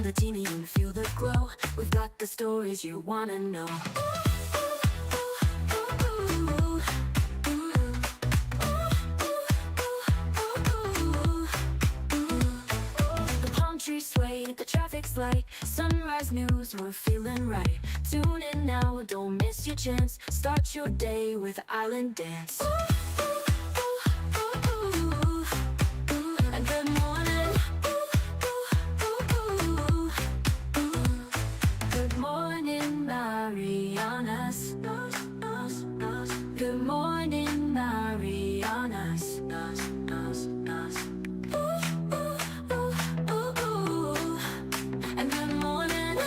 Join the team and feel the glow. We've got the stories you wanna know. The palm trees sway, the traffic's light. Sunrise news, we're feeling right. Tune in now, don't miss your chance. Start your day with Island Dance. And good morning. Good morning, Marianas. Good morning, Marianas. And good morning. And good morning.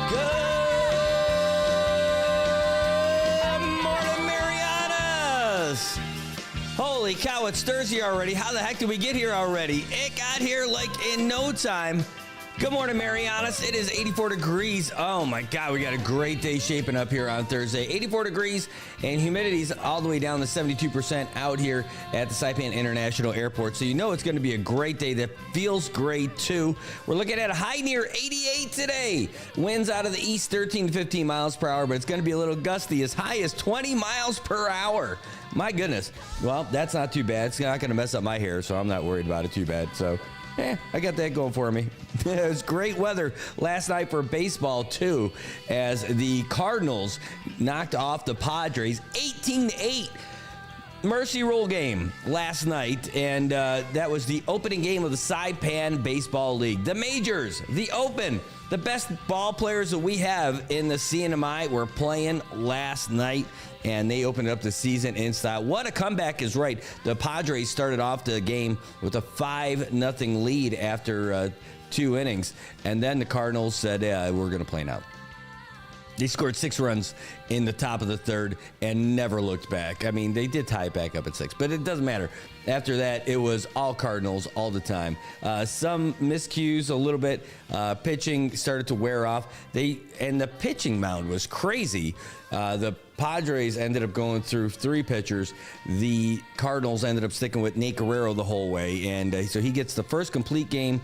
Good morning, Marianas! Holy cow, it's Thursday already. How the heck did we get here already? It got here like in no time. Good morning, Marianas. It is 84 degrees. Oh my God, we got a great day shaping up here on Thursday. 84 degrees and humidity's all the way down to 72% out here at the Saipan International Airport. So you know it's going to be a great day that feels great too. We're looking at a high near 88 today. Winds out of the east 13 to 15 miles per hour, but it's going to be a little gusty, as high as 20 miles per hour. My goodness. Well, that's not too bad. It's not going to mess up my hair, so I'm not worried about it too bad. So I got that going for me. It was great weather last night for baseball, too, as the Cardinals knocked off the Padres 18-8. Mercy Rule game last night, and that was the opening game of the Saipan Baseball League. The majors, the open, the best ball players that we have in the CNMI were playing last night, and they opened up the season in style. What a comeback is right. The Padres started off the game with a 5-0 lead after 2 innings, and then the Cardinals said, we're going to play now. They scored 6 runs in the top of the third and never looked back. I mean, they did tie it back up at 6, but it doesn't matter. After that, it was all Cardinals all the time. Some miscues a little bit. Pitching started to wear off. And the pitching mound was crazy. The Padres ended up going through 3 pitchers. The Cardinals ended up sticking with Nate Guerrero the whole way, and so he gets the first complete game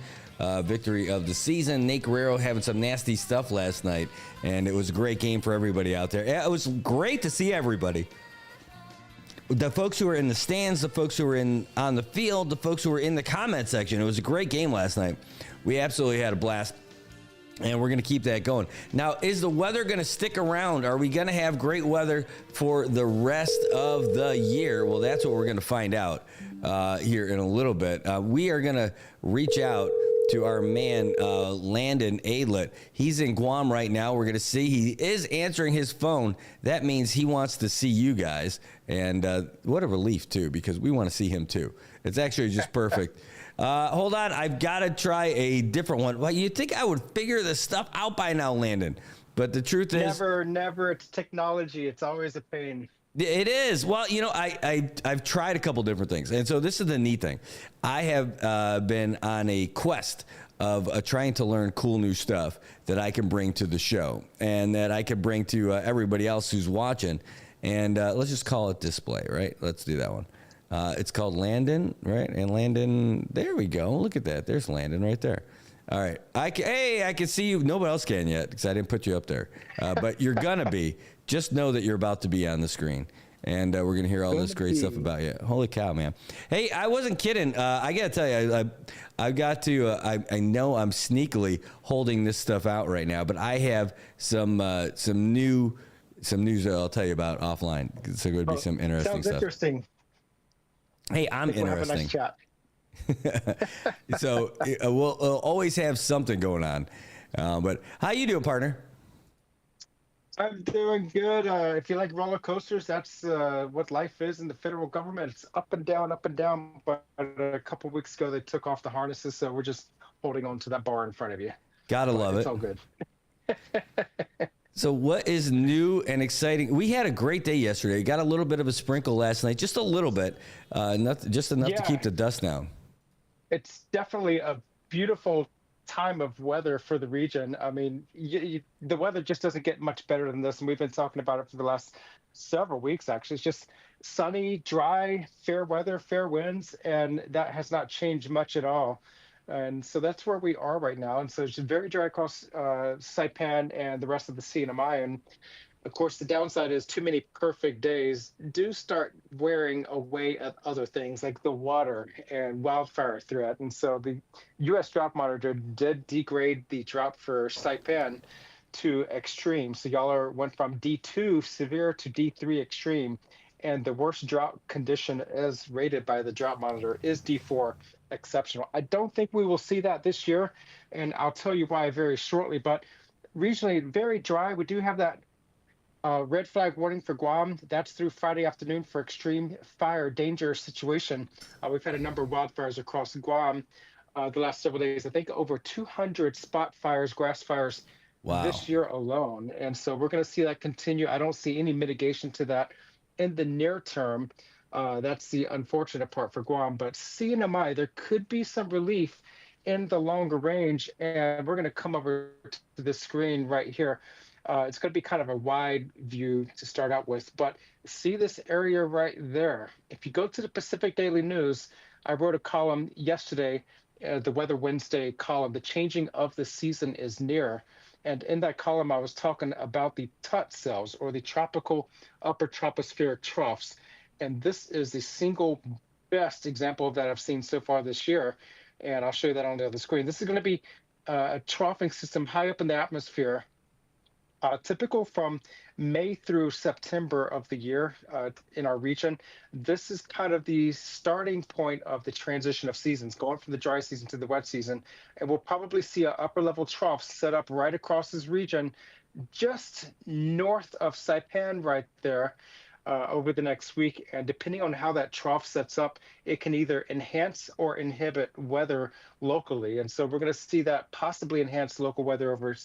victory of the season. Nate Guerrero having some nasty stuff last night, and it was a great game for everybody out there. It was great to see everybody. The folks who were in the stands, the folks who were on the field, the folks who were in the comment section. It was a great game last night. We absolutely had a blast, and we're going to keep that going. Now, is the weather going to stick around? Are we going to have great weather for the rest of the year? Well, that's what we're going to find out here in a little bit. We are going to reach out to our man, Landon Adlet. He's in Guam right now. We're going to see. He is answering his phone. That means he wants to see you guys. And what a relief, too, because we want to see him, too. It's actually just perfect. Hold on. I've got to try a different one. Well, you'd think I would figure this stuff out by now, Landon. But the truth is... Never. It's technology. It's always a pain. It is. Well, you know, I've tried a couple different things. And so this is the neat thing. I have been on a quest of trying to learn cool new stuff that I can bring to the show and that I can bring to everybody else who's watching. And let's just call it display, right? Let's do that one. It's called Landon, right? And Landon, there we go. Look at that. There's Landon right there. All right. I can see you. Nobody else can yet because I didn't put you up there. But you're going to be. Just know that you're about to be on the screen. And we're going to hear all this great stuff about you. Holy cow, man. Hey, I wasn't kidding. I got to tell you, I've got to, I know I'm sneakily holding this stuff out right now, but I have some news that I'll tell you about offline. So it would be some interesting sounds stuff. Interesting. Hey, I'm interesting. We'll have a nice chat. So we'll always have something going on. But how you doing, partner? I'm doing good. If you like roller coasters, that's what life is in the federal government. It's up and down, up and down. But a couple weeks ago, they took off the harnesses, so we're just holding on to that bar in front of you. Gotta But love it's it. all good. So what is new and exciting? We had a great day yesterday. Got a little bit of a sprinkle last night, just a little bit, just enough to Yeah, keep the dust down. it's definitely a beautiful time of weather for the region. I mean, the weather just doesn't get much better than this, and we've been talking about it for the last several weeks. Actually, it's just sunny, dry, fair weather, fair winds, and that has not changed much at all. And so that's where we are right now. And so it's very dry across Saipan and the rest of the CNMI. And of course, the downside is too many perfect days do start wearing away at other things like the water and wildfire threat. And so the U.S. Drought Monitor did degrade the drought for Saipan to extreme. So went from D2 severe to D3 extreme. And the worst drought condition as rated by the Drought Monitor is D4 exceptional. I don't think we will see that this year. And I'll tell you why very shortly. But regionally, very dry. We do have that red flag warning for Guam. That's through Friday afternoon for extreme fire danger situation. We've had a number of wildfires across Guam the last several days. I think over 200 spot fires, grass fires Wow. this year alone. And so we're going to see that continue. I don't see any mitigation to that in the near term. That's the unfortunate part for Guam. But CNMI, there could be some relief in the longer range. And we're going to come over to the screen right here. It's going to be kind of a wide view to start out with, but see this area right there. If you go to the Pacific Daily News, I wrote a column yesterday, the Weather Wednesday column, the changing of the season is near. And in that column, I was talking about the TUT cells, or the tropical upper tropospheric troughs. And this is the single best example of that I've seen so far this year. And I'll show you that on the other screen. This is going to be a troughing system high up in the atmosphere. Typical from May through September of the year in our region. This is kind of the starting point of the transition of seasons, going from the dry season to the wet season. And we'll probably see an upper level trough set up right across this region, just north of Saipan right there over the next week. And depending on how that trough sets up, it can either enhance or inhibit weather locally. And so we're going to see that possibly enhance local weather over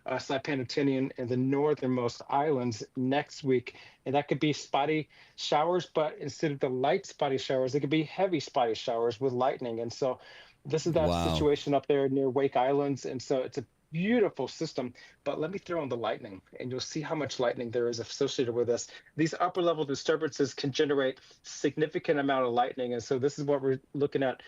Saipan and Tinian and the northernmost islands next week. And that could be spotty showers, but instead of the light spotty showers, it could be heavy spotty showers with lightning. And so this is that Wow. situation up there near Wake Islands. And so it's a beautiful system. But let me throw in the lightning, and you'll see how much lightning there is associated with this. These upper level disturbances can generate significant amount of lightning. And so this is what we're looking at.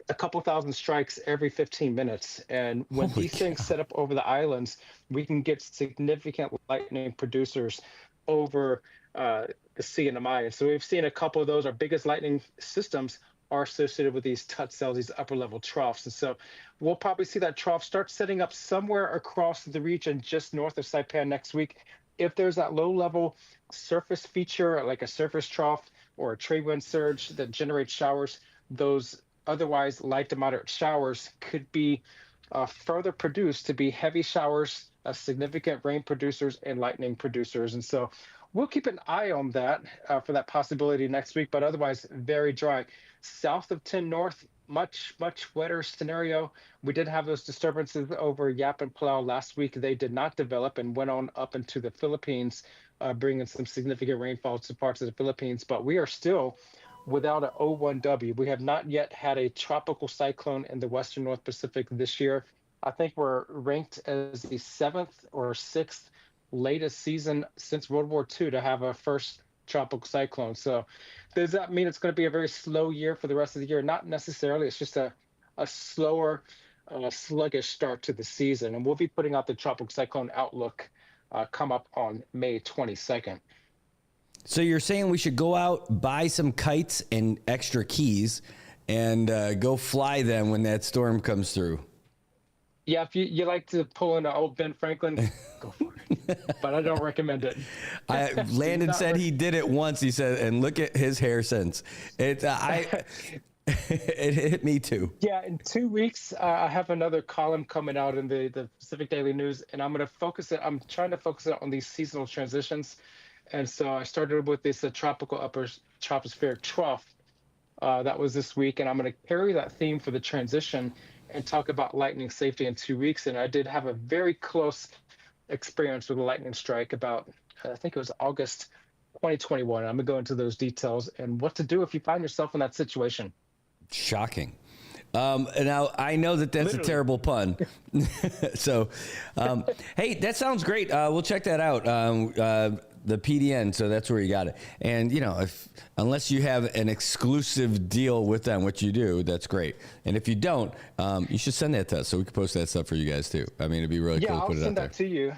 A couple thousand strikes every 15 minutes. And when Holy these things cow. set up over the islands, we can get significant lightning producers over the CNMI. And so we've seen a couple of those. Our biggest lightning systems are associated with these TUT cells, these upper level troughs. And so we'll probably see that trough start setting up somewhere across the region just north of Saipan next week. If there's that low level surface feature, like a surface trough or a trade wind surge that generates showers, those otherwise light to moderate showers could be further produced to be heavy showers, significant rain producers, and lightning producers. And so we'll keep an eye on that for that possibility next week, but otherwise very dry. South of 10 North, much wetter scenario. We did have those disturbances over Yap and Palau last week. They did not develop and went on up into the Philippines, bringing some significant rainfall to parts of the Philippines, but we are still without an O1W. We have not yet had a tropical cyclone in the Western North Pacific this year. I think we're ranked as the 7th or 6th latest season since World War II to have a first tropical cyclone. So does that mean it's going to be a very slow year for the rest of the year? Not necessarily. It's just a slower, sluggish start to the season. And we'll be putting out the tropical cyclone outlook come up on May 22nd. So you're saying we should go out, buy some kites and extra keys, and go fly them when that storm comes through? Yeah, if you like to pull in an old Ben Franklin, go for it. But I don't recommend it. Landon said he did it once. He said, and look at his hair since. It hit me too. Yeah, in 2 weeks, I have another column coming out in the Pacific Daily News, and I'm trying to focus it on these seasonal transitions. And so I started with this tropical upper tropospheric trough That was this week, and I'm going to carry that theme for the transition and talk about lightning safety in 2 weeks. And I did have a very close experience with a lightning strike about, I think it was August 2021. I'm going to go into those details and what to do if you find yourself in that situation. Shocking. Now, I know that that's Literally. a terrible pun. So, hey, that sounds great. We'll check that out. The PDN, so that's where you got it. And, unless you have an exclusive deal with them, which you do, that's great. And if you don't, you should send that to us so we can post that stuff for you guys too. I mean, it'd be really cool to put it out there. I'll send that to you.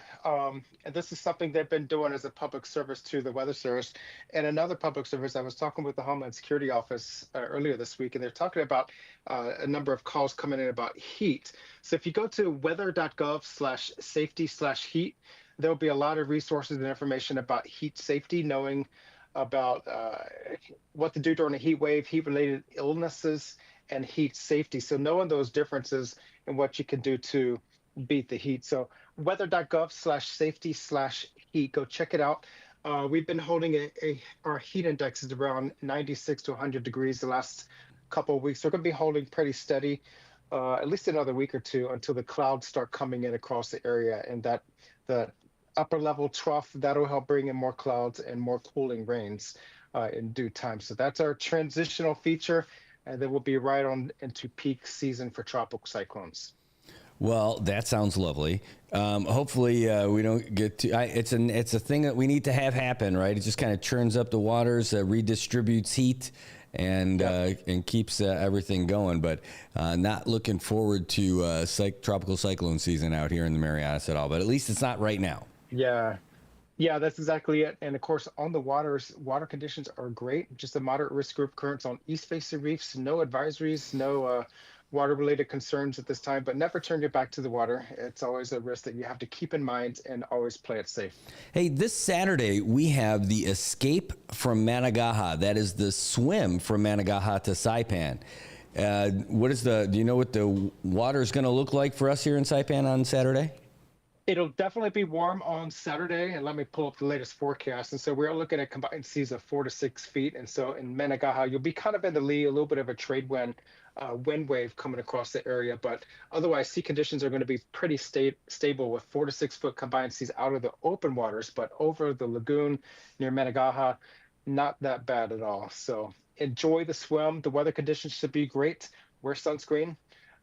And this is something they've been doing as a public service to the Weather Service. And another public service, I was talking with the Homeland Security Office earlier this week, and they're talking about a number of calls coming in about heat. So if you go to weather.gov/safety/heat, there'll be a lot of resources and information about heat safety, knowing about what to do during a heat wave, heat-related illnesses, and heat safety. So knowing those differences and what you can do to beat the heat. So weather.gov/safety/heat, go check it out. We've been holding our heat index is around 96 to 100 degrees the last couple of weeks. We're going to be holding pretty steady at least another week or two until the clouds start coming in across the area, and that the upper level trough, that'll help bring in more clouds and more cooling rains in due time. So that's our transitional feature, and then we'll be right on into peak season for tropical cyclones. Well, that sounds lovely. Hopefully, we don't get to. It's a thing that we need to have happen, right? It just kind of churns up the waters, redistributes heat, and keeps everything going. But not looking forward to tropical cyclone season out here in the Marianas at all. But at least it's not right now. Yeah, that's exactly it. And of course, on the waters, water conditions are great. Just a moderate risk group currents on east-facing reefs. No advisories, no water-related concerns at this time. But never turn your back to the water. It's always a risk that you have to keep in mind and always play it safe. Hey, this Saturday we have the Escape from Managaha. That is the swim from Managaha to Saipan. Do you know what the water is going to look like for us here in Saipan on Saturday? It'll definitely be warm on Saturday, and let me pull up the latest forecast. And so we're looking at combined seas of 4 to 6 feet. And so in Managaha, you'll be kind of in the lee, a little bit of a trade wind wave coming across the area. But otherwise, sea conditions are going to be pretty stable with 4 to 6 foot combined seas out of the open waters. But over the lagoon near Managaha, not that bad at all. So enjoy the swim. The weather conditions should be great. Wear sunscreen.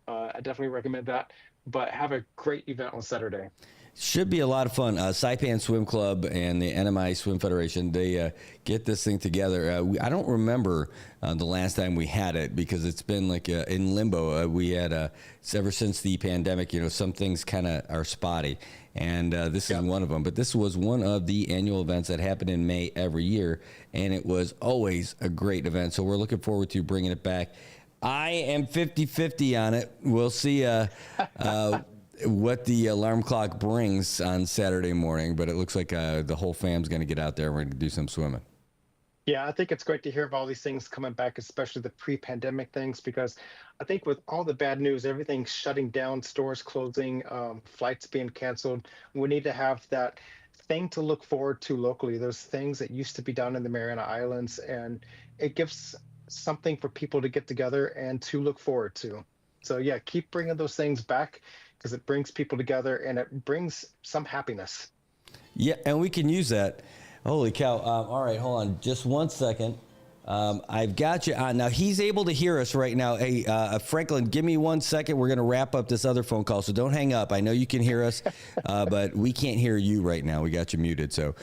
I definitely recommend that. But have a great event on Saturday. Should be a lot of fun. Saipan Swim Club and the NMI Swim Federation, they get this thing together. I don't remember the last time we had it because it's been like in limbo. We had, ever since the pandemic, some things kind of are spotty. And this is one of them. But this was one of the annual events that happened in May every year. And it was always a great event. So we're looking forward to bringing it back. I am 50-50 on it. We'll see what the alarm clock brings on Saturday morning, but it looks like the whole fam's going to get out there and we're going to do some swimming. Yeah, I think it's great to hear of all these things coming back, especially the pre-pandemic things, because I think with all the bad news, everything shutting down, stores closing, flights being canceled, we need to have that thing to look forward to locally, those things that used to be done in the Mariana Islands, and it gives something for people to get together and to look forward to. So yeah, keep bringing those things back because it brings people together and it brings some happiness. Yeah, and we can use that. Holy cow. All right, hold on just one second. I've got you on. Now, he's able to hear us right now. Hey, Franklin, give me 1 second. We're going to wrap up this other phone call, so don't hang up. I know you can hear us, but we can't hear you right now. We got you muted. So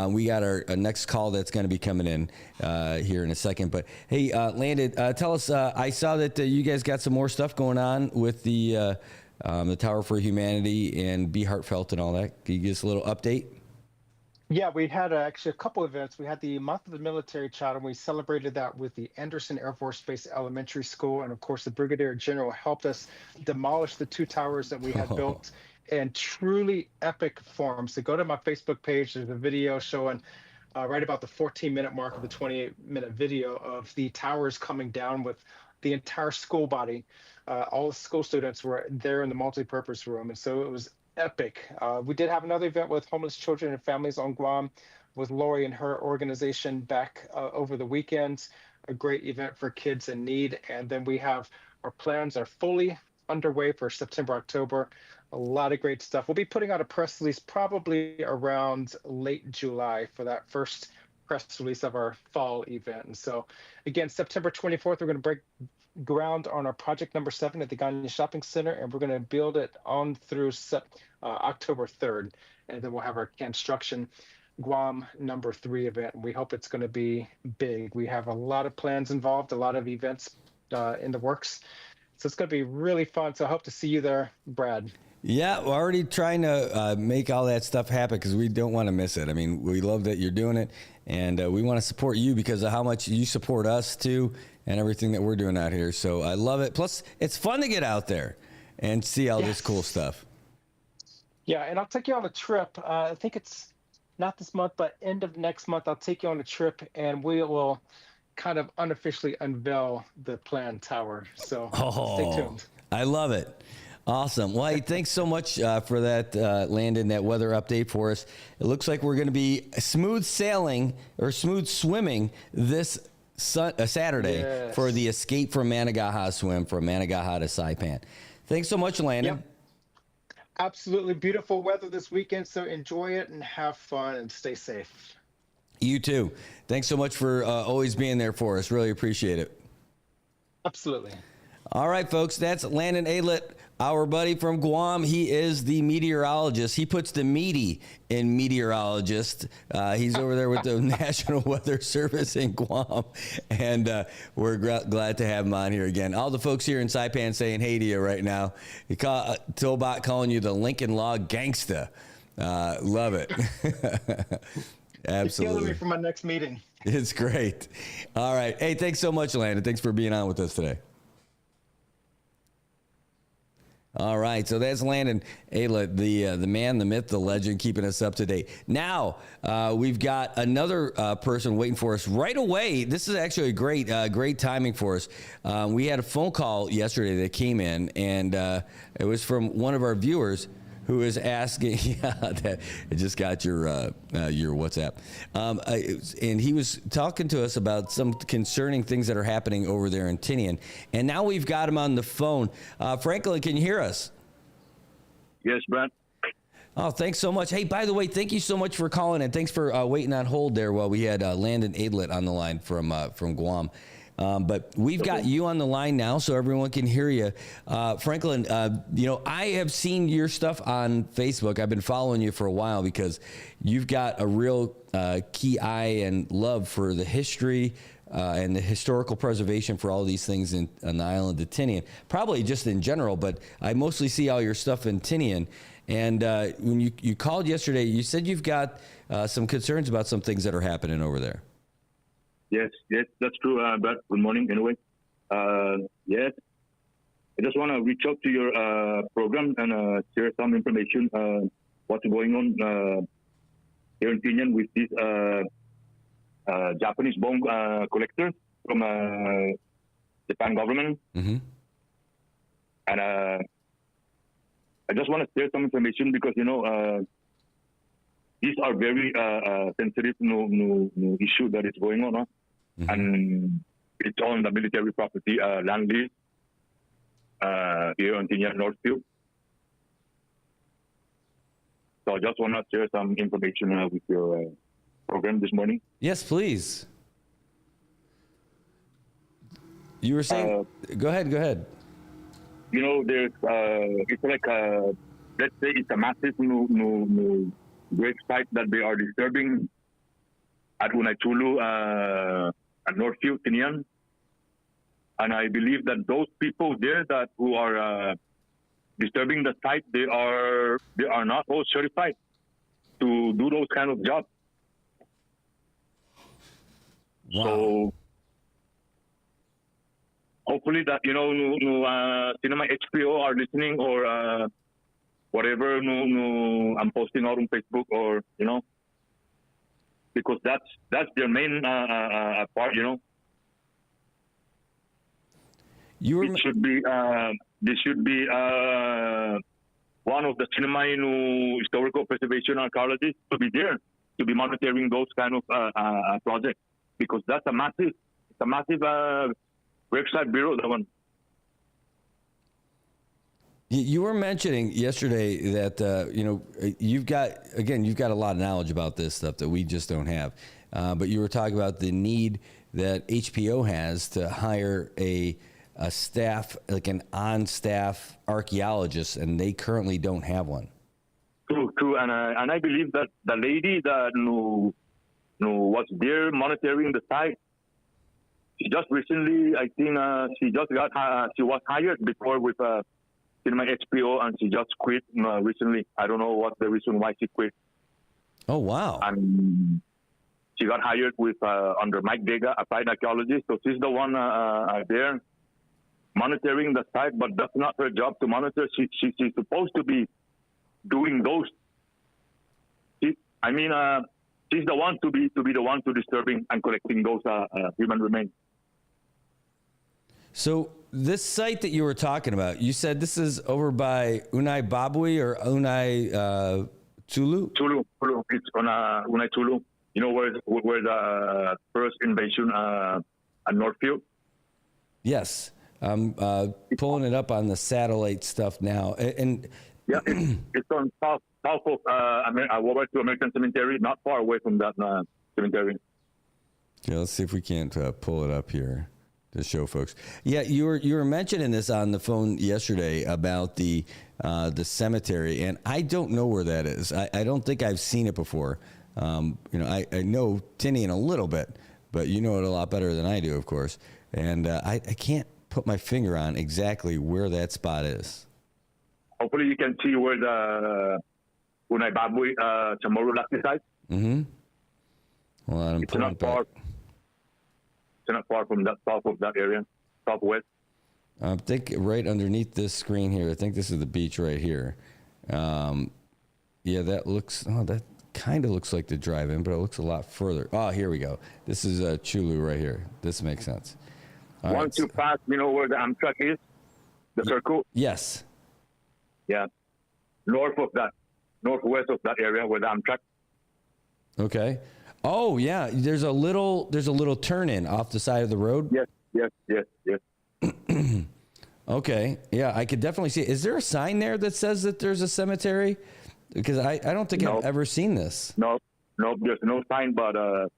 we got our next call that's going to be coming in here in a second. But, hey, Landon, tell us, I saw that you guys got some more stuff going on with the Tower for Humanity and Be Heartfelt and all that. Can you give us a little update? Yeah, we had actually a couple events. We had the Month of the Military Child, and we celebrated that with the Anderson Air Force Base Elementary School. And of course, the Brigadier General helped us demolish the 2 towers that we had built in truly epic form. So go to my Facebook page. There's a video showing right about the 14-minute mark of the 28-minute video of the towers coming down with the entire school body. All the school students were there in the multi-purpose room. And so it was epic. We did have another event with homeless children and families on Guam with Lori and her organization back over the weekend. a great event for kids in need. And then we have our plans are fully underway for September, October. A lot of great stuff. We'll be putting out a press release probably around late July for that first press release of our fall event. And so, again, September 24th, we're going to break ground on our project number 7 at the Gagne Shopping Center, and we're going to build it on through October 3rd. And then we'll have our construction Guam number 3 event. And we hope it's going to be big. We have a lot of plans involved, a lot of events in the works. So it's going to be really fun. So I hope to see you there, Brad. Yeah, we're already trying to make all that stuff happen because we don't want to miss it. I mean, we love that you're doing it, and we want to support you because of how much you support us, too, and everything that we're doing out here. So I love it. Plus, it's fun to get out there and see all this cool stuff. Yeah, and I'll take you on a trip. I think it's not this month, but end of next month, I'll take you on a trip, and we will kind of unofficially unveil the planned tower. So stay tuned. I love it. Awesome. Well, hey, thanks so much for that, Landon, that weather update for us. It looks like we're going to be smooth sailing or smooth swimming this Saturday for the Escape from Managaha swim from Managaha to Saipan. Thanks so much, Landon. Yep. Absolutely beautiful weather this weekend, so enjoy it and have fun and stay safe. You too. Thanks so much for always being there for us. Really appreciate it. Absolutely. All right, folks, that's Landon Aylett, our buddy from Guam. He is the meteorologist. He puts the meaty in meteorologist. He's over there with the National Weather Service in Guam, and we're glad to have him on here again. All the folks here in Saipan saying hey to you right now. Tobot calling you the Lincoln Log Gangsta. Love it. Absolutely. Killing me for my next meeting. It's great. All right. Hey, thanks so much, Landon. Thanks for being on with us today. All right, so that's Landon Aylett, the man, the myth, the legend, keeping us up to date. Now, we've got another person waiting for us right away. This is actually a great timing for us. We had a phone call yesterday that came in, and it was from one of our viewers who is asking, that I just got your WhatsApp, and he was talking to us about some concerning things that are happening over there in Tinian, and now we've got him on the phone. Franklin, can you hear us? Yes, Brad. Oh, thanks so much. Hey, by the way, thank you so much for calling, and thanks for waiting on hold there while we had Landon Aylett on the line from Guam. But we've got you on the line now, so everyone can hear you. Franklin, I have seen your stuff on Facebook. I've been following you for a while because you've got a real key eye and love for the history and the historical preservation for all these things on the island of Tinian. Probably just in general, but I mostly see all your stuff in Tinian. And when you called yesterday, you said you've got some concerns about some things that are happening over there. Yes, that's true, Brad. Good morning, anyway. Yes, I just want to reach out to your program and share some information, what's going on here in Tinian with this Japanese bomb collector from Japan government. Mm-hmm. And I just want to share some information because, these are very sensitive new issue that is going on. Mm-hmm. And it's on the military property land lease here on Tinian Northfield. So I just want to share some information with your program this morning. Yes, please. You were saying, go ahead. There's, it's like, let's say it's a massive new great site that they are disturbing at Unaitulu, at Northfield, Tinian. And I believe that those people there who are disturbing the site, they are not all certified to do those kind of jobs. Wow. So hopefully that Cinema HPO are listening or whatever I'm posting out on Facebook or because that's their main part. It should be this should be one of the cinema historical preservation archaeologists to be there to be monitoring those kind of projects because that's a massive It's a massive website bureau, that one. You were mentioning yesterday that you've got a lot of knowledge about this stuff that we just don't have. But you were talking about the need that HPO has to hire a staff, like an on-staff archaeologist, and they currently don't have one. True, and I believe that the lady that was there monitoring the site, she just recently, I think, she was hired before with Cinema HPO, and she just quit recently. I don't know what the reason why she quit. Oh, wow. And she got hired with under Mike Dega, a site archaeologist. So she's the one there monitoring the site, but that's not her job to monitor. She's supposed to be doing those. She's the one to be the one to disturbing and collecting those human remains. So this site that you were talking about, you said this is over by Unai Babui or Unai Tulu? Tulu. It's on Unai Tulu. You know where the first invasion at Northfield? Yes. I'm pulling it up on the satellite stuff now. And yeah, it's on south of World War II American Cemetery, not far away from that cemetery. Yeah, let's see if we can't pull it up here to show folks. Yeah, you were mentioning this on the phone yesterday about the cemetery, and I don't know where that is. I don't think I've seen it before. I know Tinian a little bit, but you know it a lot better than I do, of course. And I can't put my finger on exactly where that spot is. Hopefully you can see where the Unai Babui Chamorro left side. Mm-hmm. Well, it's not far. It's not far from that south of that area, southwest. I think right underneath this screen here. I think this is the beach right here. Yeah, that kind of looks like the drive-in, but it looks a lot further. Oh, here we go. This is Chulu right here. This makes sense. Once you pass, where the Amtrak is, the circle? Yes. Yeah. Northwest of that area where the Amtrak. Okay. Oh, yeah. There's a little turn in off the side of the road. Yes. Okay. Yeah, I could definitely see it. Is there a sign there that says that there's a cemetery? Because I don't think I've ever seen this. No, there's no sign, but I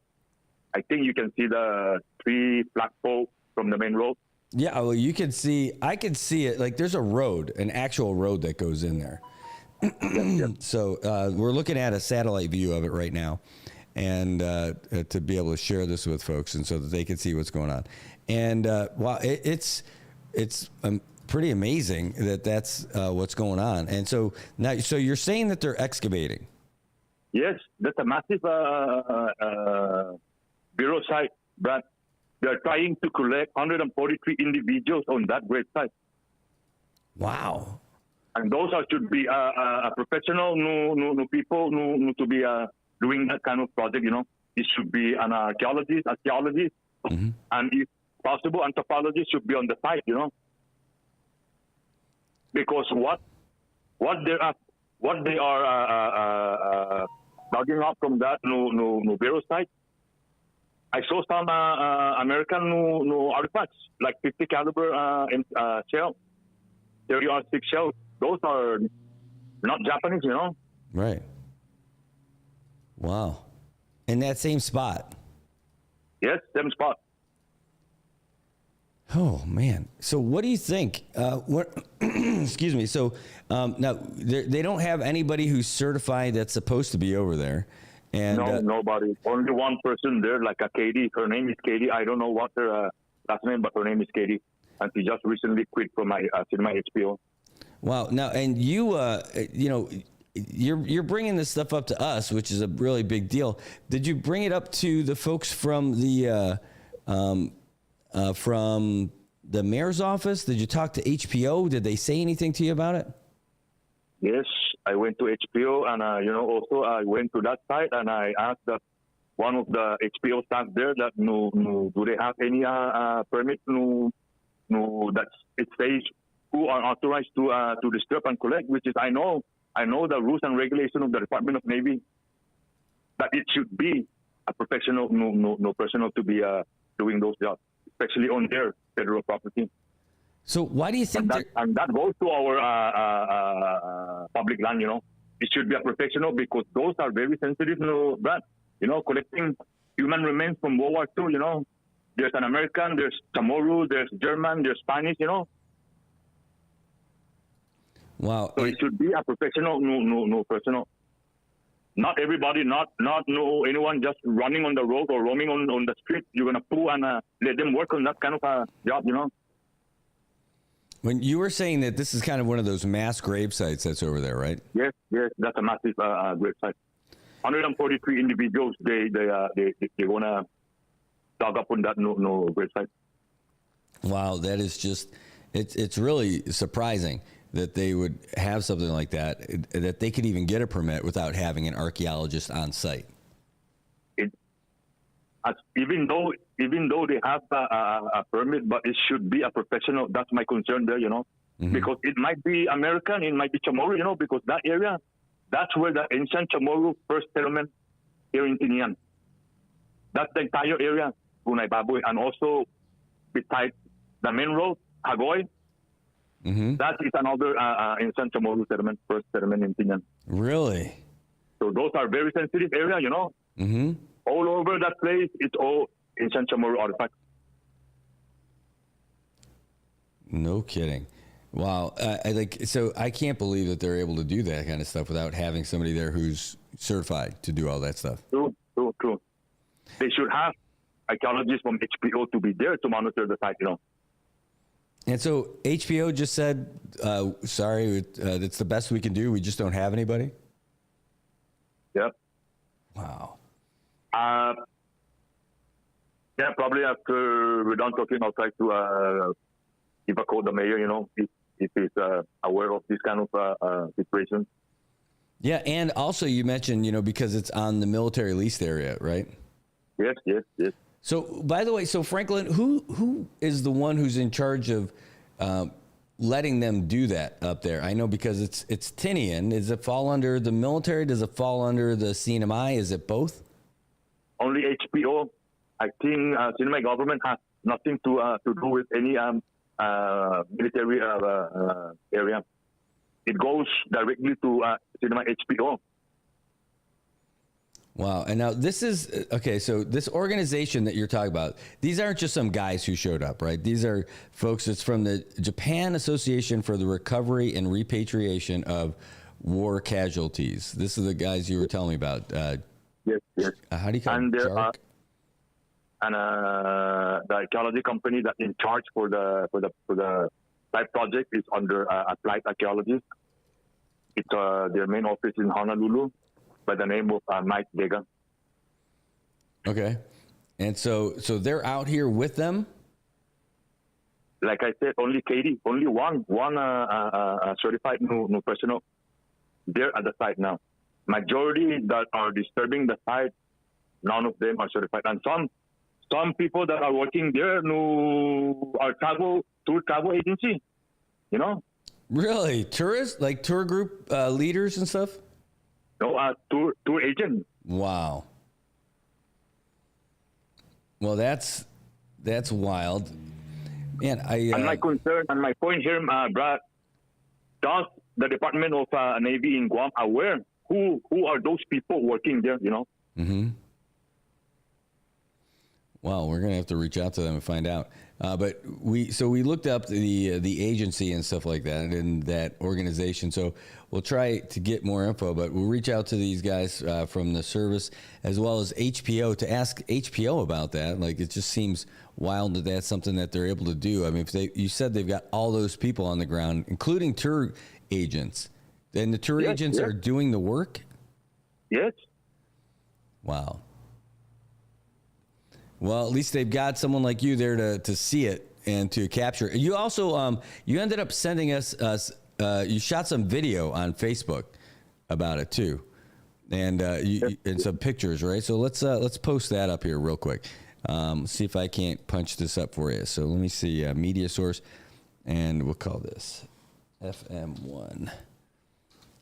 think you can see the 3 flagpoles from the main road. Yeah, well, I can see it. Like there's an actual road that goes in there. Yes. So we're looking at a satellite view of it right now, and to be able to share this with folks, and so that they can see what's going on. And wow, it's pretty amazing that's what's going on. And so now, so you're saying that they're excavating? Yes, that's a massive bureau site, but they're trying to collect 143 individuals on that grave site. Wow. And those should be a professional new people to be doing that kind of project, It should be an archaeologist, mm-hmm. and if possible, anthropologist should be on the site, Because what they are logging up from that new bureau site, I saw some American artifacts, like 50 caliber shell, 30-06 shells. Those are not Japanese, Right. Wow. In that same spot? Yes, same spot. Oh, man. So what do you think? Excuse me. So now they don't have anybody who's certified that's supposed to be over there. And, no, nobody. Only one person there, like a Katie. Her name is Katie. I don't know what her last name, but her name is Katie. And she just recently quit from my HPO. Wow. Now, and you're bringing this stuff up to us, which is a really big deal. Did you bring it up to the folks from the mayor's office? Did you talk to HPO? Did they say anything to you about it? Yes, I went to HPO, and also I went to that site, and I asked one of the HPO staff there that do they have any permit that it says who are authorized to disturb and collect, which is I know the rules and regulations of the Department of Navy that it should be a professional, no personnel to be doing those jobs, especially on their federal property. So why do you think And that goes to our public land, It should be a professional because those are very sensitive, Brad. Collecting human remains from World War II, There's an American, there's Chamorro, there's German, there's Spanish, Wow. So it should be a professional, no personal. Not everybody, not anyone just running on the road or roaming on the street. You're going to pull and let them work on that kind of a job, When you were saying that this is kind of one of those mass grave sites that's over there, right? Yes, that's a massive grave site. 143 individuals, they're going to dug up on that grave site. Wow, that is just, it's really surprising that they would have something like that they could even get a permit without having an archaeologist on site. Even though they have a permit, but it should be a professional. That's my concern there, Mm-hmm. Because it might be American, it might be Chamorro, because that area, that's where the ancient Chamorro first settlement here in Tinian. That's the entire area, Bunay Baboy, and also besides the main road, Hagoy. Mm-hmm. That is another ancient Chamorro settlement, first settlement in Tinian. Really? So those are very sensitive area, Mm-hmm. All over that place, it's all ancient Chamorro artifacts. No kidding. Wow. So I can't believe that they're able to do that kind of stuff without having somebody there who's certified to do all that stuff. True. They should have archaeologists from HPO to be there to monitor the site, And so HPO just said, sorry, that's the best we can do. We just don't have anybody? Yep. Wow. Yeah, probably after we're done talking, I'll try to give a call to the mayor, if he's aware of this kind of situation. Yeah, and also you mentioned, because it's on the military leased area, right? Yes. So, by the way, Franklin, who is the one who's in charge of letting them do that up there? I know because it's Tinian. Does it fall under the military? Does it fall under the CNMI? Is it both? Only HPO. I think CNMI government has nothing to do with any military area. It goes directly to CNMI HPO. Wow. And now this is, okay, so this organization that you're talking about, these aren't just some guys who showed up, right? These are folks that's from the Japan Association for the Recovery and Repatriation of War Casualties. This is the guys you were telling me about. Yes. How do you call and it? JARC? And the archaeology company that's in charge for the site project is under Applied Archaeologists. It's their main office in Honolulu by the name of Mike Vega. Okay. And so they're out here with them? Like I said, only Katie, only one certified new personnel. They're at the site now. Majority that are disturbing the site, none of them are certified. And some people that are working there are tour travel agency, Really? Tourists? Like tour group leaders and stuff? No, tour agent. Wow. Well, that's wild. Man, and my concern and my point here, Brad, does the Department of Navy in Guam aware who are those people working there, Mm-hmm. Well, we're gonna have to reach out to them and find out. But we looked up the agency and stuff like that and that organization. So we'll try to get more info, but we'll reach out to these guys from the service as well as HPO to ask HPO about that. Like, it just seems wild that that's something that they're able to do. I mean, you said they've got all those people on the ground, including tour agents, and the tour agents are doing the work. Yes. Wow. Well, at least they've got someone like you there to see it and to capture it. You also you ended up sending us you shot some video on Facebook about it too, and and some pictures, right? So let's post that up here real quick. See if I can't punch this up for you. So let me see media source, and we'll call this FM1.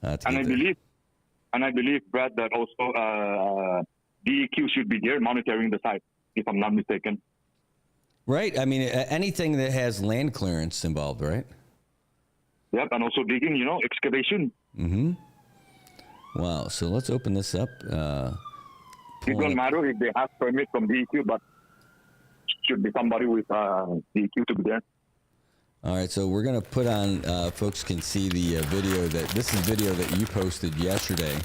And I believe, Brad, that also DEQ should be there monitoring the site, if I'm not mistaken. Right. I mean, anything that has land clearance involved, right? Yep, and also digging, excavation. Wow. So let's open this up. It don't matter if they have permit from DEQ, but should be somebody with DEQ to be there. All right, so we're gonna put on. Folks can see the video this is video that you posted yesterday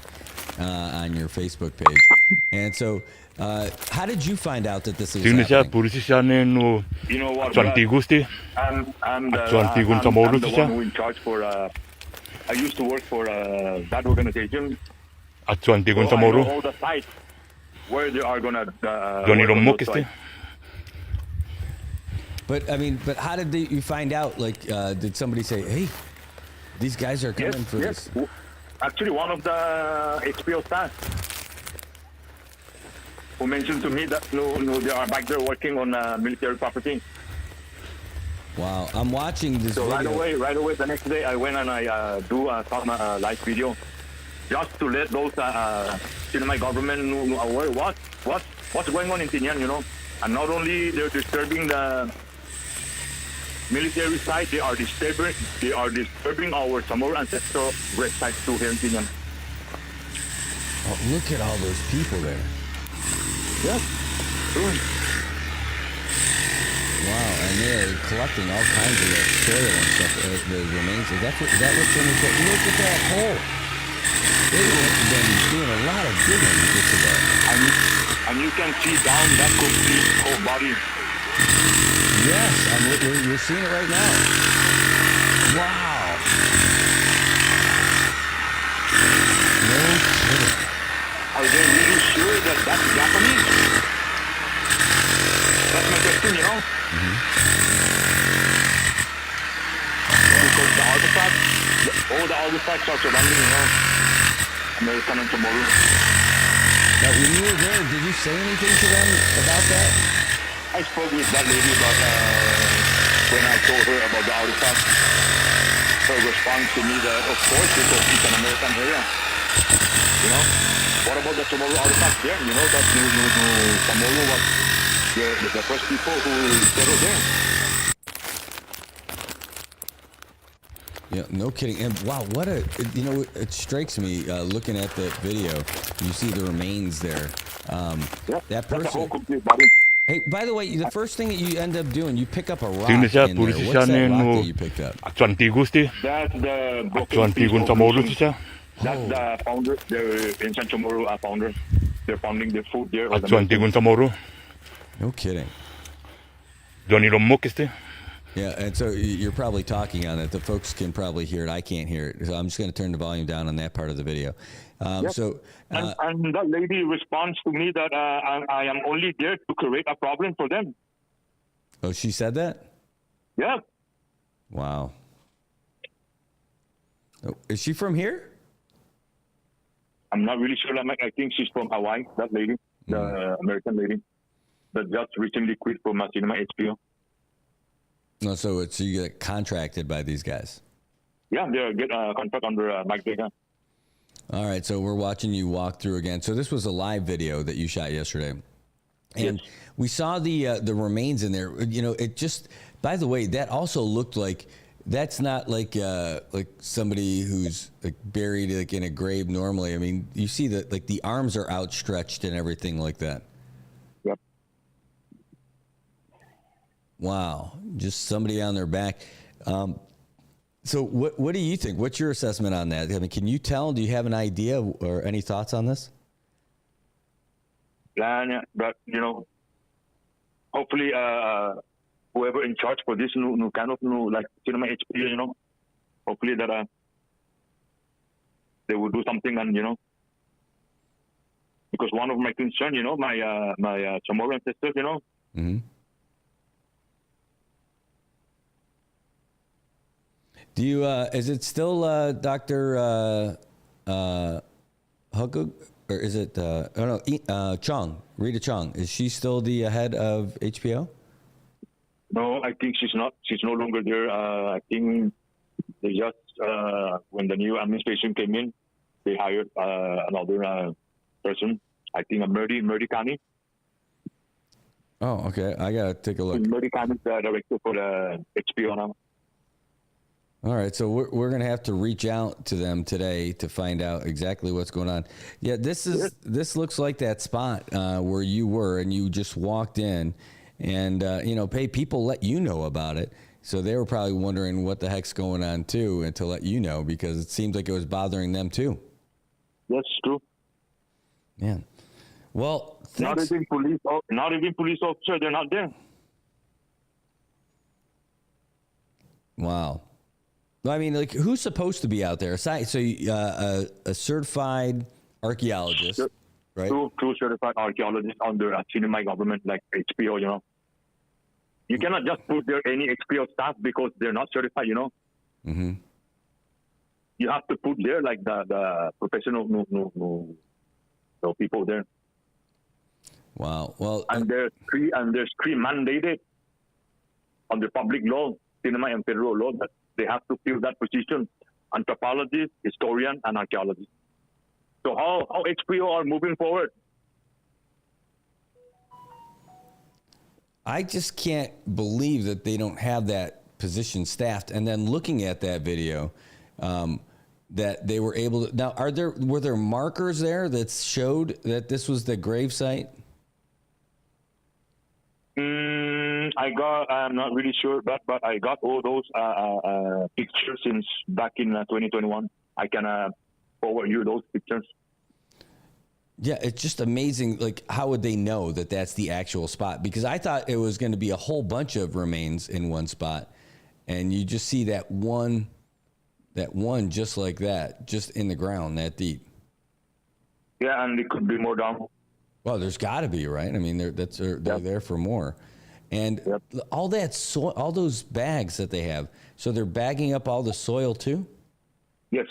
on your Facebook page. And so, how did you find out that this was 지금 siya happening? 부르시 siya는 no You know what? Atsuan Tigusti. I'm the Atsuan Tigun Samoro I'm the siya. one who in charge for. I used to work for that organization. Atsuan Tigun So I know Samoro. all the sites where they are gonna. Johnny work on Romok those is sites. But I mean, how did you find out? Like, did somebody say, "Hey, these guys are coming for this"? Actually, one of the HBO staff who mentioned to me that no, they are back there working on military property. Wow, I'm watching this So video. right away, the next day I went and I do some live video, just to let those my government know aware what's going on in Tinian, and not only they're disturbing the military site, they are disturbing our Chamorro ancestral grave sites too here in Tinian. Oh, look at all those people there. Yes. True. Wow, and they're collecting all kinds of soil and stuff, the remains. Is that what's in the look at that hole. They've been doing a lot of digging to get to that. And you can see down that complete whole body. Yes, we're seeing it right now. Wow. No kidding. Are they really sure that that's Japanese? That's my question, Because the artifacts, all the artifacts are surrounding, American and Chamorro. Now, when you were there, did you say anything to them about that? I spoke with that lady about when I told her about the artifacts. Her response to me that, of course, because it's an American area. What about the Chamorro artifacts there? That Chamorro was the first people who settled there. Yeah, no kidding. And wow, it strikes me looking at that video. You see the remains there. That That's a whole person. complete body. Hey, by the way, the first thing that you end up doing, you pick up a rock 지금 in siya there. 부르시 What's that siya는 rock no that you picked up? Atsuan Tigusti. That's the broken Atsuan piece Tigun of Samoro mission. siya. That's the founder, the ancient Chamorro founder. They're founding the food there. Atsuan Tigun Samoro. No kidding. Johnny Romok is there. Yeah, and so you're probably talking on it. The folks can probably hear it. I can't hear it. So I'm just going to turn the volume down on that part of the video. So, and that lady responds to me that I am only there to create a problem for them. oh, she said that? Yeah. Wow. Oh, is she from here? I'm not really sure. I think she's from Hawaii, that lady, the American lady that just recently quit from Cinema HBO. No, so you get contracted by these guys. Yeah, they get a contract under Mike Vega. All right, so we're watching you walk through again. So this was a live video that you shot yesterday, and we saw the remains in there. It just. By the way, that also looked like that's not like somebody who's like buried like in a grave normally. I mean, you see that like the arms are outstretched and everything like that. Yep. Wow, just somebody on their back. So what do you think? What's your assessment on that? I mean, can you tell? Do you have an idea or any thoughts on this? Yeah, but hopefully, whoever in charge for this new kind of like Cinema HBO, hopefully that they will do something, and because one of my concern, my Chamorro ancestors, Mm-hmm. Do you? Is it still Dr. Hugug, or is it? Chong, Rita Chong. Is she still the head of HBO? No, I think she's not. She's no longer there. I think they just when the new administration came in, they hired another person. I think a Murdy Kani. Oh, okay. I gotta take a look. American is the director for the HBO now. All right, so we're gonna have to reach out to them today to find out exactly what's going on. Yeah, this looks like that spot where you were, and you just walked in, and people let you know about it. So they were probably wondering what the heck's going on too, and to let you know because it seems like it was bothering them too. That's true. Man, well, thanks. Not even police officer. They're not there. Wow. I mean, like, who's supposed to be out there? So, a certified archaeologist, right? Two certified archaeologists under a semi government like HBO. You know, you cannot just put there any HBO staff because they're not certified. You know. Mm-hmm. You have to put there like the professional no people there. Wow. Well, and there's three mandated under public law, cinema and federal law that they have to fill that position: anthropologist, historian, and archaeologist. So how HBO are moving forward? I just can't believe that they don't have that position staffed. And then looking at that video, that they were able to. Now, were there markers there that showed that this was the grave site? I'm not really sure, but I got all those pictures since back in 2021. I can forward you those pictures. Yeah, it's just amazing. Like, how would they know that that's the actual spot? Because I thought it was going to be a whole bunch of remains in one spot, and you just see that one just like that, just in the ground that deep. Yeah, and it could be more down. Well, there's got to be, right? I mean, they're there for more. And all that soil, all those bags that they have, so they're bagging up all the soil too? Yes.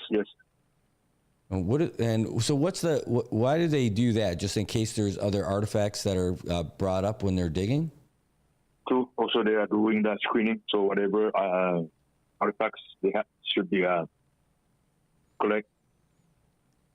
And why do they do that? Just in case there's other artifacts that are brought up when they're digging? True. Also, they are doing that screening, so whatever artifacts they have should be collect.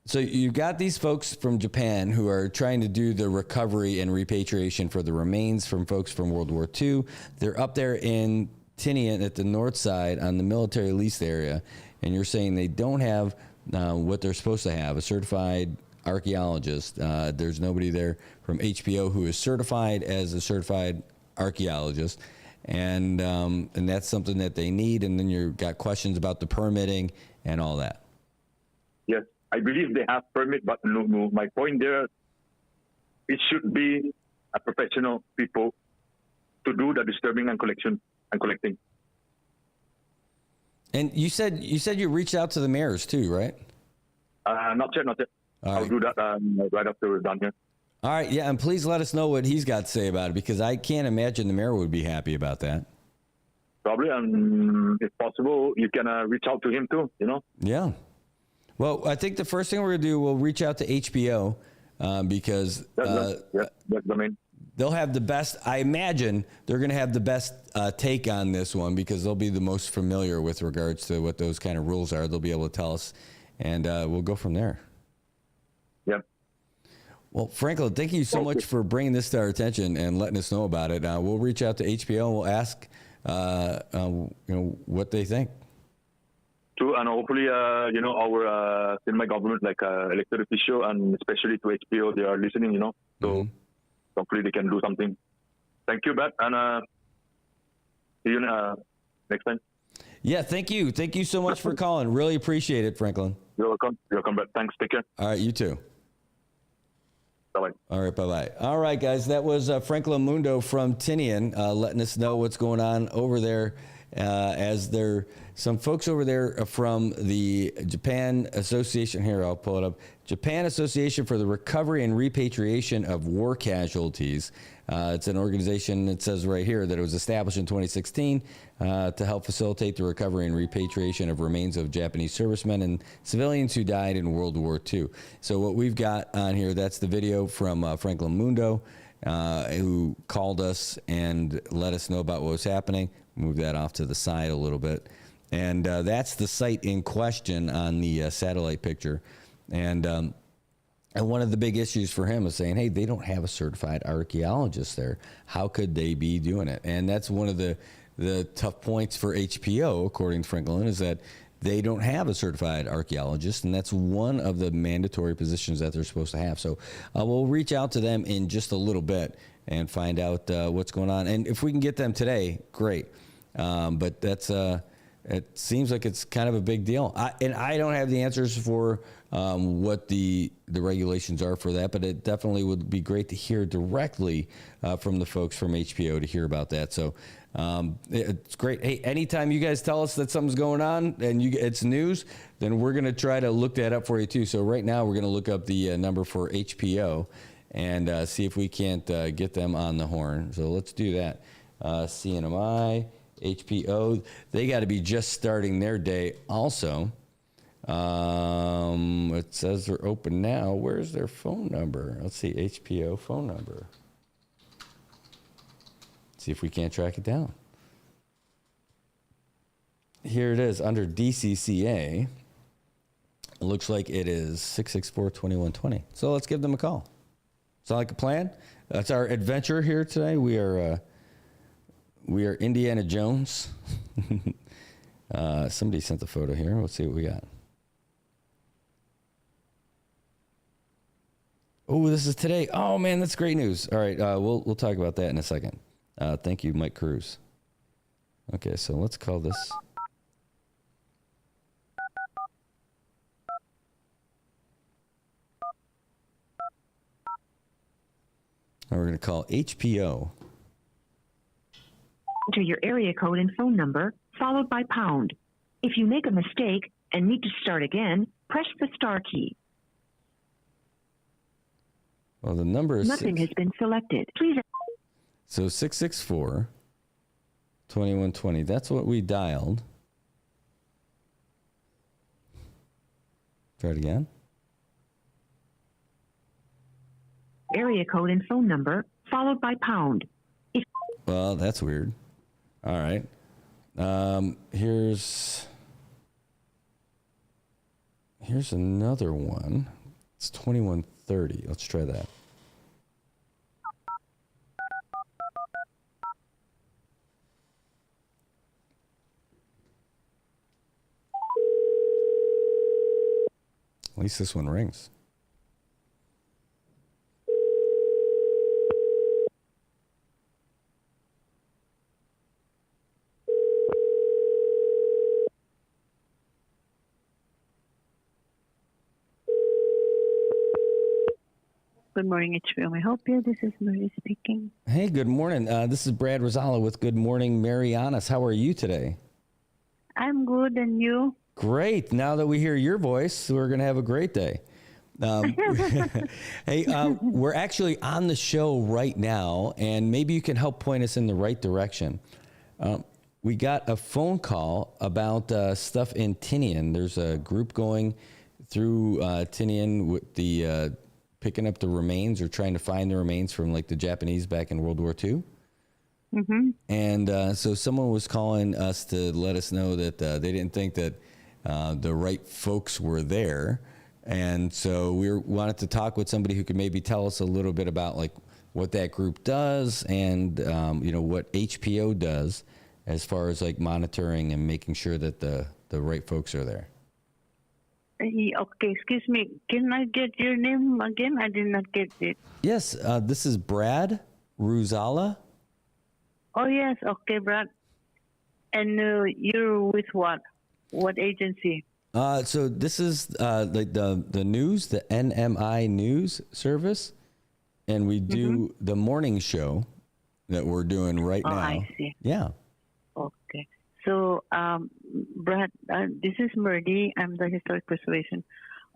So you got these folks from Japan who are trying to do the recovery and repatriation for the remains from folks from World War II. They're up there in Tinian at the north side on the military lease area, and you're saying they don't have what they're supposed to have, a certified archaeologist. There's nobody there from HBO who is certified as a certified archaeologist, and that's something that they need. And then you've got questions about the permitting and all that. Yes. I believe they have permit, but no. My point there, it should be a professional people to do the disturbing and collecting. And you said you reached out to the mayors too, right? Not yet. I'll do that right after we're done here. All right, yeah, and please let us know what he's got to say about it, because I can't imagine the mayor would be happy about that. Probably, and if possible, you can reach out to him too. You know. Yeah. Well, I think the first thing we're going to do, we'll reach out to HBO because that's the main. They'll have the best, I imagine they're going to have the best take on this one because they'll be the most familiar with regards to what those kind of rules are. They'll be able to tell us, and we'll go from there. Yep. Well, Franklin, thank you so much for bringing this to our attention and letting us know about it. We'll reach out to HBO and we'll ask what they think. True, and hopefully, our my government, like elected official, and especially to HBO, they are listening. So hopefully they can do something. Thank you, Beth, and see you next time. Yeah, thank you. Thank you so much for calling. Really appreciate it, Franklin. You're welcome. Beth. Thanks. Take care. All right, you too. Bye-bye. All right, bye-bye. All right, guys, that was Franklin Mundo from Tinian letting us know what's going on over there. As there some folks over there from the Japan Association, here I'll pull it up, Japan Association for the Recovery and Repatriation of War Casualties. It's an organization that says right here that it was established in 2016 to help facilitate the recovery and repatriation of remains of Japanese servicemen and civilians who died in World War II. So what we've got on here, that's the video from Franklin Mundo, who called us and let us know about what was happening. Move that off to the side a little bit. And that's the site in question on the satellite picture. And And one of the big issues for him is saying, hey, they don't have a certified archaeologist there. How could they be doing it? And that's one of the tough points for HPO, according to Franklin, is that they don't have a certified archaeologist, and that's one of the mandatory positions that they're supposed to have. So we'll reach out to them in just a little bit and find out what's going on. And if we can get them today, great. But that's it seems like it's kind of a big deal. I don't have the answers for what the regulations are for that, but it definitely would be great to hear directly from the folks from HPO to hear about that. So it's great. Hey, anytime you guys tell us that something's going on and it's news, then we're going to try to look that up for you too. So right now we're going to look up the number for HPO and see if we can't get them on the horn. So let's do that. CNMI, HPO, they got to be just starting their day also. It says they're open now. Where's their phone number? Let's see, HPO phone number. See if we can't track it down. Here it is under DCCA. It looks like it is 664-2120. So let's give them a call. Sound like a plan? That's our adventure here today. We are Indiana Jones. Somebody sent the photo here. Let's see what we got. Oh, this is today. Oh man, that's great news. All right, we'll talk about that in a second. Thank you, Mike Cruz. Okay, so let's call this. Now we're going to call HPO. Enter your area code and phone number, followed by pound. If you make a mistake and need to start again, press the star key. Well, the number is Nothing has been selected. Please. So 664-2120. That's what we dialed. Try it again. Area code and phone number, followed by pound. Well, that's weird. All right. Here's another one. It's 2130. Let's try that. At least this one rings. Good morning, HPO. May I help you? This is Marie speaking. Hey, good morning. This is Brad Rosala with Good Morning Marianas. How are you today? I'm good, and you? Great. Now that we hear your voice, we're going to have a great day. Hey, we're actually on the show right now, and maybe you can help point us in the right direction. We got a phone call about stuff in Tinian. There's a group going through Tinian with the picking up the remains or trying to find the remains from like the Japanese back in World War II. Mm-hmm. And so someone was calling us to let us know that they didn't think that the right folks were there. And so we wanted to talk with somebody who could maybe tell us a little bit about like what that group does and, what HPO does as far as like monitoring and making sure that the right folks are there. Okay, excuse me. Can I get your name again? I did not get it. Yes, this is Brad Ruzala. Oh, yes. Okay, Brad. And you're with what? What agency? So this is like the news, the NMI News Service, and we do the morning show that we're doing right now. I see. Yeah. Okay. So, Brad, this is Murdy. I'm the Historic Preservation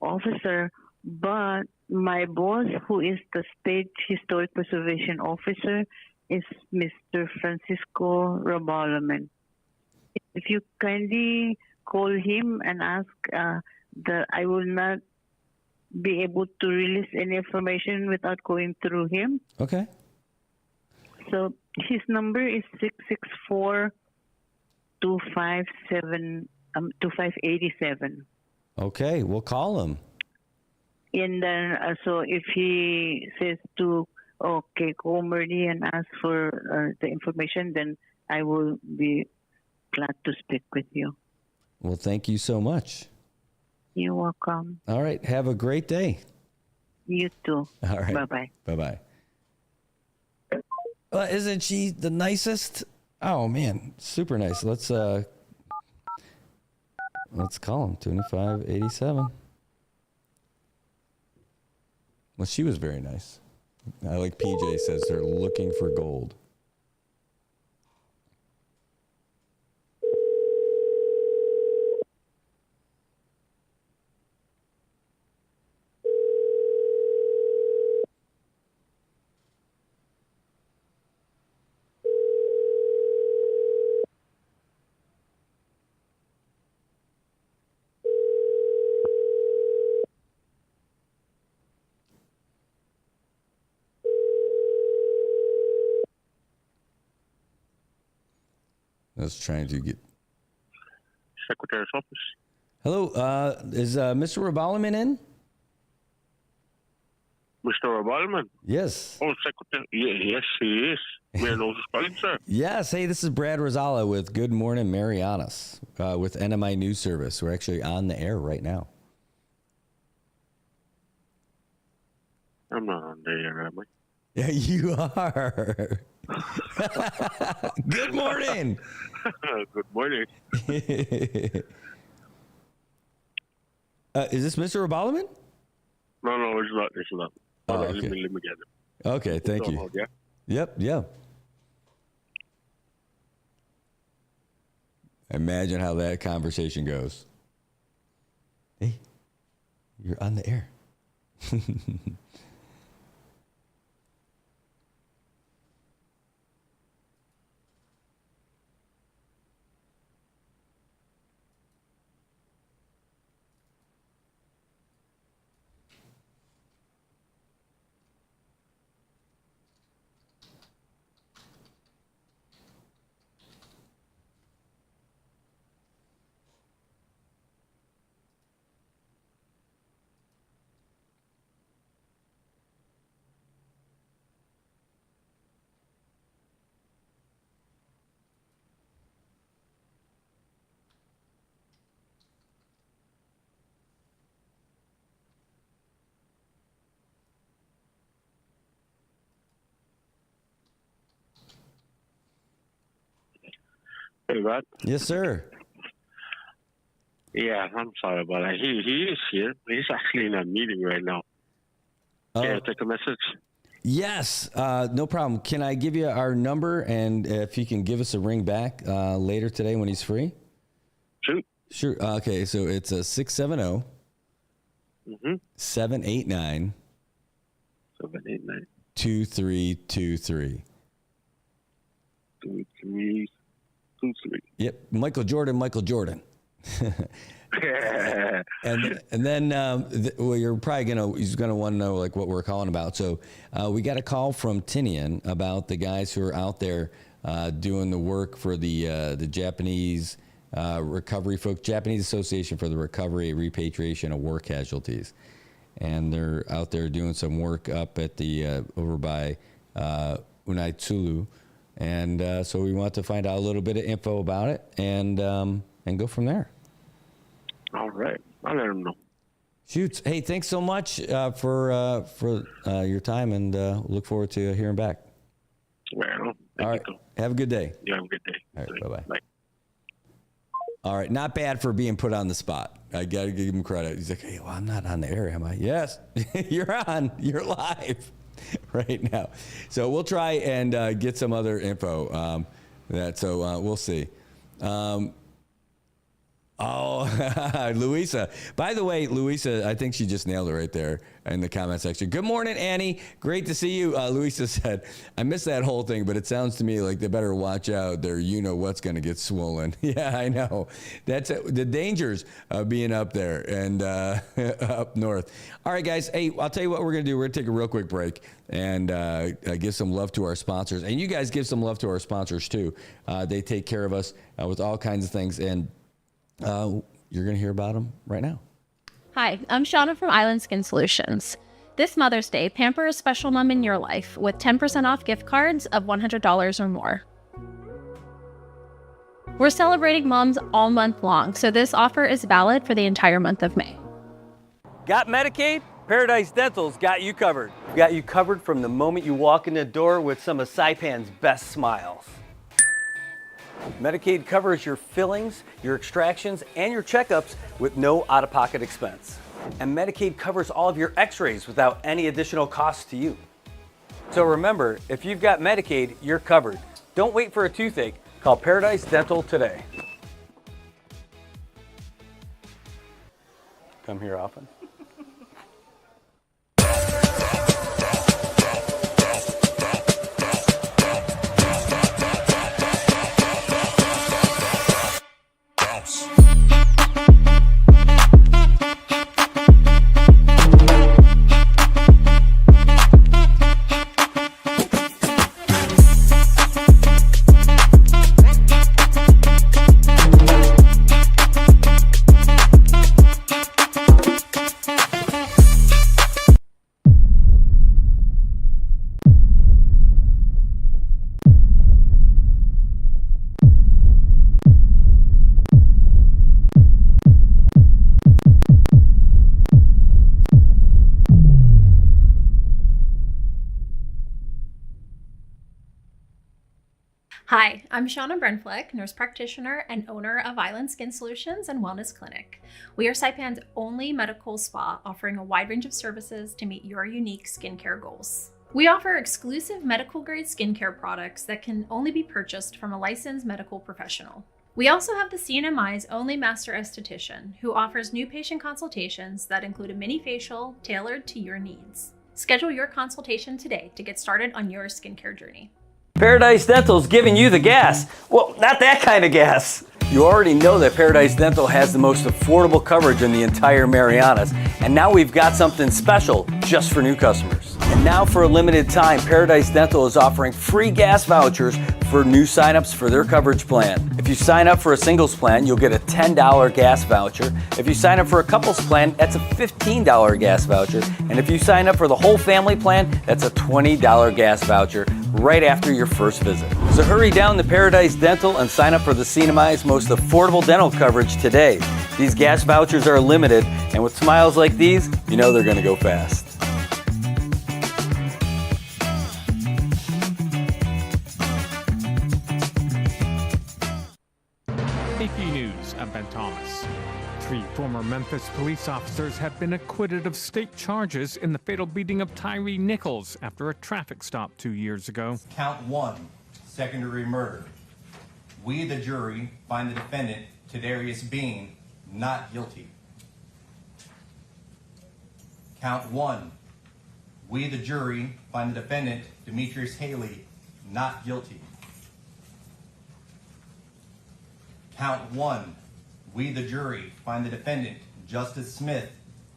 Officer, but my boss, who is the State Historic Preservation Officer, is Mr. Francisco Rabalaman. If you kindly call him and ask that I will not be able to release any information without going through him. Okay. So his number is 664-2587. Okay, we'll call him. And then, so if he says to, okay, call Murdy and ask for the information, then I will be glad to speak with you. Well, thank you so much. You're welcome. All right. Have a great day. You too. All right. Bye-bye. Bye-bye. Isn't she the nicest? Oh, man. Super nice. Let's call him. 2587. Well, she was very nice. I like PJ says they're looking for gold. I was trying to get. Secretary's office. Hello, is Mr. Rebalaman in? Mr. Obalman? Yes. Oh, Secretary. Yes, he is. May I know who's calling, sir? Yes. Hey, this is Brad Rosala with Good Morning Marianas with NMI News Service. We're actually on the air right now. I'm not on the air, am I? Yeah, you are. Good morning. Good morning. Is this Mr. Rebalaman? No, it's not. It's not. Oh, Let okay. me get it. Okay, thank Go you. on, yeah? Yep, yeah. Imagine how that conversation goes. Hey, you're on the air. Hey, Brad. Yes, sir. Yeah, I'm sorry about that. He is here. He's actually in a meeting right now. Can I take a message? Yes, no problem. Can I give you our number, and if you can give us a ring back later today when he's free? Shoot. Sure. Okay, so it's a 670 789 789 2323. 2323. Yep, Michael Jordan. and then well, you're probably he's gonna want to know like what we're calling about. So we got a call from Tinian about the guys who are out there doing the work for the Japanese recovery folk, Japanese Association for the Recovery and Repatriation of War Casualties, and they're out there doing some work up at the over by Unaitsulu. And so we want to find out a little bit of info about it and go from there. All right. I'll let him know. Shoots. Hey, thanks so much for your time, and look forward to hearing back. Well, all right. Have a good day. You have a good day. All right. Bye-bye. Bye. All right. Not bad for being put on the spot. I got to give him credit. He's like, hey, well, I'm not on the air, am I? Yes, you're on. You're live right now. So we'll try and get some other info. We'll see. Louisa. By the way, Louisa, I think she just nailed it right there in the comment section. Good morning, Annie. Great to see you. Louisa said, I missed that whole thing, but it sounds to me like they better watch out. Their what's going to get swollen. Yeah, I know. That's the dangers of being up there and up north. All right, guys. Hey, I'll tell you what we're going to do. We're going to take a real quick break and give some love to our sponsors. And you guys give some love to our sponsors, too. They take care of us with all kinds of things. And you're going to hear about them right now. Hi, I'm Shauna from Island Skin Solutions. This Mother's Day, pamper a special mom in your life with 10% off gift cards of $100 or more. We're celebrating moms all month long, so this offer is valid for the entire month of May. Got Medicaid? Paradise Dental's got you covered. Got you covered from the moment you walk in the door with some of Saipan's best smiles. Medicaid covers your fillings, your extractions, and your checkups with no out-of-pocket expense. And Medicaid covers all of your x-rays without any additional cost to you. So remember, if you've got Medicaid, you're covered. Don't wait for a toothache. Call Paradise Dental today. Come here often. Hi, I'm Shauna Brenfleck, nurse practitioner and owner of Island Skin Solutions and Wellness Clinic. We are Saipan's only medical spa offering a wide range of services to meet your unique skincare goals. We offer exclusive medical grade skincare products that can only be purchased from a licensed medical professional. We also have the CNMI's only master esthetician who offers new patient consultations that include a mini facial tailored to your needs. Schedule your consultation today to get started on your skincare journey. Paradise Dental's giving you the gas. Well, not that kind of gas. You already know that Paradise Dental has the most affordable coverage in the entire Marianas, and now we've got something special just for new customers. And now for a limited time, Paradise Dental is offering free gas vouchers for new signups for their coverage plan. If you sign up for a singles plan, you'll get a $10 gas voucher. If you sign up for a couples plan, that's a $15 gas voucher. And if you sign up for the whole family plan, that's a $20 gas voucher right after your first visit. So hurry down to Paradise Dental and sign up for the CNMI's most affordable dental coverage today. These gas vouchers are limited, and with smiles like these, you know they're gonna go fast. AP News, I'm Ben Thomas. 3 former Memphis police officers have been acquitted of state charges in the fatal beating of Tyree Nichols after a traffic stop 2 years ago. Count 1, secondary murder. We, the jury, find the defendant, Tadarius Bean, not guilty. Count 1. We, the jury, find the defendant, Demetrius Haley, not guilty. Count 1. We, the jury, find the defendant, Justice Smith,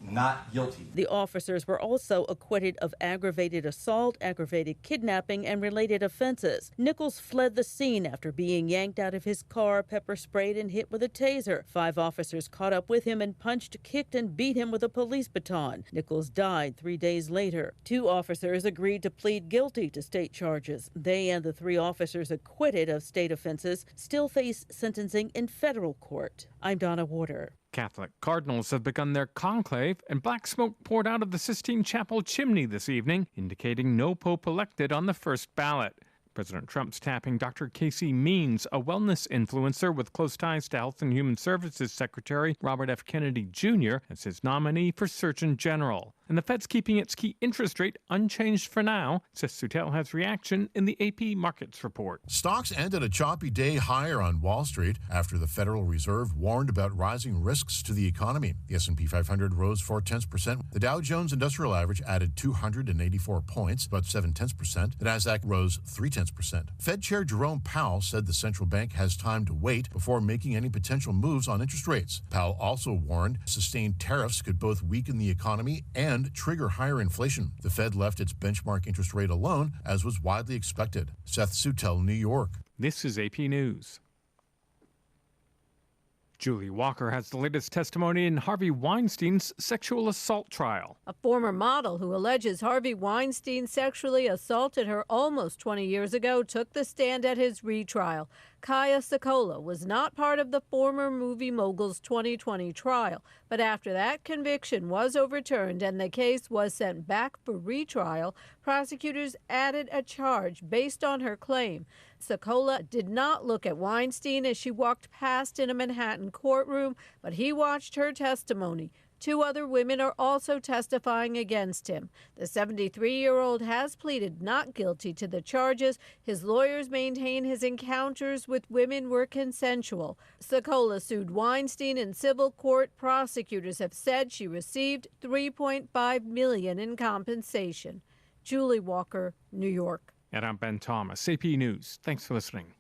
not guilty. The officers were also acquitted of aggravated assault, aggravated kidnapping, and related offenses. Nichols fled the scene after being yanked out of his car, pepper sprayed, and hit with a taser. 5 officers caught up with him and punched, kicked, and beat him with a police baton. Nichols died 3 days later. 2 officers agreed to plead guilty to state charges. They and the 3 officers acquitted of state offenses still face sentencing in federal court. I'm Donna Warder. Catholic cardinals have begun their conclave, and black smoke poured out of the Sistine Chapel chimney this evening, indicating no pope elected on the first ballot. President Trump's tapping Dr. Casey Means, a wellness influencer with close ties to Health and Human Services Secretary Robert F. Kennedy Jr., as his nominee for Surgeon General. And the Fed's keeping its key interest rate unchanged for now, says Sutel has reaction in the AP Markets report. Stocks ended a choppy day higher on Wall Street after the Federal Reserve warned about rising risks to the economy. The S&P 500 rose 0.4%. The Dow Jones Industrial Average added 284 points, about 0.7%. The Nasdaq rose 0.3%. Fed Chair Jerome Powell said the central bank has time to wait before making any potential moves on interest rates. Powell also warned sustained tariffs could both weaken the economy and trigger higher inflation. The Fed left its benchmark interest rate alone, as was widely expected. Seth Sutel, New York. This is AP News. Julie Walker has the latest testimony in Harvey Weinstein's sexual assault trial. A former model who alleges Harvey Weinstein sexually assaulted her almost 20 years ago took the stand at his retrial. Kaya Sokola was not part of the former movie mogul's 2020 trial, but after that conviction was overturned and the case was sent back for retrial, prosecutors added a charge based on her claim. Sokola did not look at Weinstein as she walked past in a Manhattan courtroom, but he watched her testimony. 2 other women are also testifying against him. The 73-year-old has pleaded not guilty to the charges. His lawyers maintain his encounters with women were consensual. Sokola sued Weinstein in civil court. Prosecutors have said she received $3.5 million in compensation. Julie Walker, New York. And I'm Ben Thomas, AP News. Thanks for listening.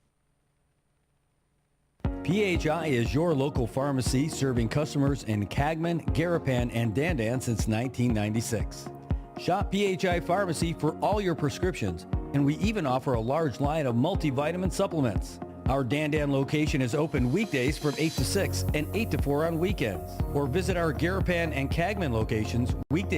PHI is your local pharmacy serving customers in Cagman, Garapan, and Dandan since 1996. Shop PHI Pharmacy for all your prescriptions, and we even offer a large line of multivitamin supplements. Our Dandan location is open weekdays from 8 to 6 and 8 to 4 on weekends. Or visit our Garapan and Cagman locations weekdays